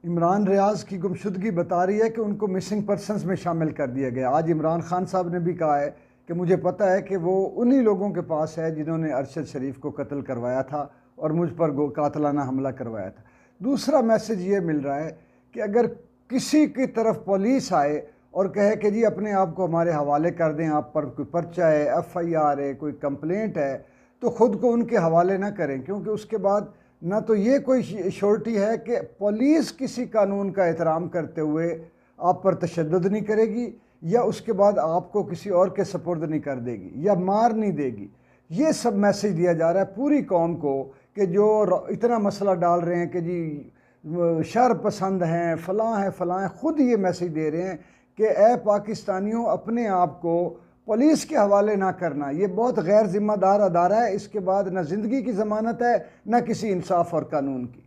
इमरान रियाज की गुमशुदगी बता रही है कि उनको मिसिंग पर्सनस में शामिल कर दिया गया। आज इमरान खान साहब ने भी कहा है कि मुझे पता है कि वो उन्हीं लोगों के पास है जिन्होंने अरशद शरीफ को कत्ल करवाया था और मुझ पर कातलाना हमला करवाया था। दूसरा मैसेज ये मिल रहा है कि अगर किसी की तरफ पुलिस आए और कहे कि जी अपने आप को हमारे हवाले कर दें, आप पर कोई पर्चा है, FIR है, कोई कंप्लेंट है, तो ख़ुद को उनके हवाले ना करें, क्योंकि उसके बाद ना तो ये कोई श्योरिटी है कि पुलिस किसी कानून का एहतराम करते हुए आप पर तशद्दुद नहीं करेगी या उसके बाद आपको किसी और के सपुर्द नहीं कर देगी या मार नहीं देगी। ये सब मैसेज दिया जा रहा है पूरी कौम को कि जो इतना मसला डाल रहे हैं कि जी शर पसंद हैं, फ़लाँ हैं, ख़ुद ये मैसेज दे रहे हैं कि ए पाकिस्तानियों, अपने आप को पुलिस के हवाले ना करना। ये बहुत गैर जिम्मेदार अदारा है। इसके बाद ना ज़िंदगी की ज़मानत है, ना किसी इंसाफ और कानून की।